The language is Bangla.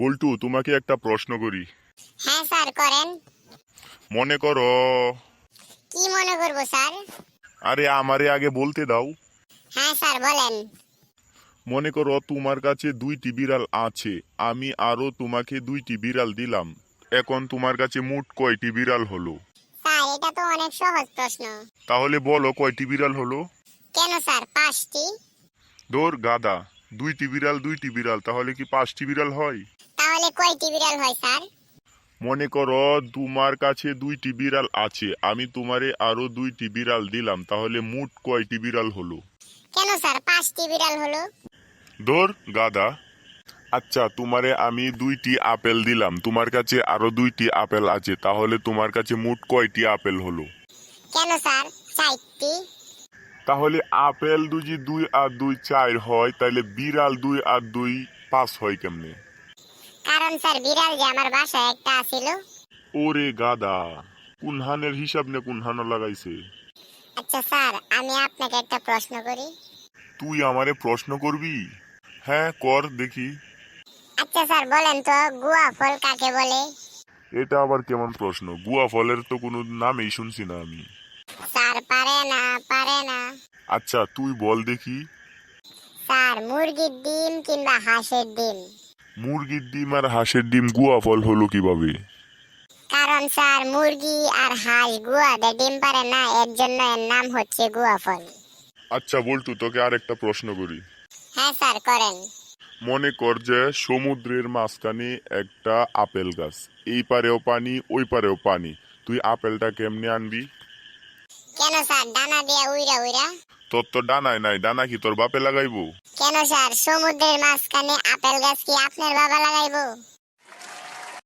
বল্টু, তোমাকে একটা প্রশ্ন করি। হ্যাঁ স্যার করেন। মনে করো, কি মনে করবো স্যার? আরে আমারে আগে বলতে দাও। হ্যাঁ স্যার বলেন। মনে করো তোমার কাছে 2টি বিড়াল আছে, আমি আরো তোমাকে 2টি বিড়াল দিলাম। এখন তোমার কাছে মোট কয়টি বিড়াল হলো? স্যার এটা তো অনেক সহজ প্রশ্ন। তাহলে বলো কয়টি বিড়াল হলো? কেন স্যার 5টি? ধর গাদা, 2টি বিড়াল তাহলে কি 5টি বিড়াল হয়? তাহলে কয়টি বিড়াল হয় স্যার? মনে করো তোমার কাছে 2টি বিড়াল আছে, আমি তোমারে আরো 2টি বিড়াল দিলাম, তাহলে মোট কয়টি বিড়াল হলো? কেন স্যার 5টি বিড়াল হলো? ধর গাদা। আচ্ছা, তোমারে আমি 2টি আপেল দিলাম, তোমার কাছে আরো 2টি আপেল আছে, তাহলে তোমার কাছে মোট কয়টি আপেল হলো? কেন স্যার 4টি? তাহলে আপেল যদি 2 আর 2 4 হয়, তাহলে বিড়াল 2 আর 2 5 হয় কেমনে? কারণ স্যার বিড়াল যে আমার বাসায় একটা আছিল। ওরে গাদা, কুনহানের হিসাব নে কুনহানো লাগাইছে। আচ্ছা স্যার আমি আপনাকে একটা প্রশ্ন করি। তুই আমারে প্রশ্ন করবি? হ্যাঁ কর দেখি। আচ্ছা স্যার বলেন তো গুয়া ফল কাকে বলে? এটা আবার কেমন প্রশ্ন? গুয়া ফলের তো কোনো নামই শুনছি না আমি। স্যার পারে না। আচ্ছা তুই বল দেখি। স্যার মুরগির ডিম কিংবা হাঁসের ডিম। মুরগির ডিম আর হাঁসের ডিম গুয়া ফল হলো কিভাবে? কারণ স্যার মুরগি আর হাঁস গুয়াতে ডিম পারে না, এর জন্য এর নাম হচ্ছে গুয়া ফল। আচ্ছা বল্টু, তোকে আর একটা প্রশ্ন করি। হ্যাঁ স্যার করেন। মনে কর যে সমুদ্রের মাঝখানে একটা আপেল গাছ, এই পারেও পানি ওই পারেও পানি, তুই আপেলটা কেমনে আনবি? কেন স্যার ডানা দিয়া উইরা উইরা? তোর তো ডানায় নাই, ডানা কি তোর বাপে লাগাইবো? কেন স্যার সমুদ্রের মাঝখানে আপেল গাছ কি আপনার বাবা লাগাইবো?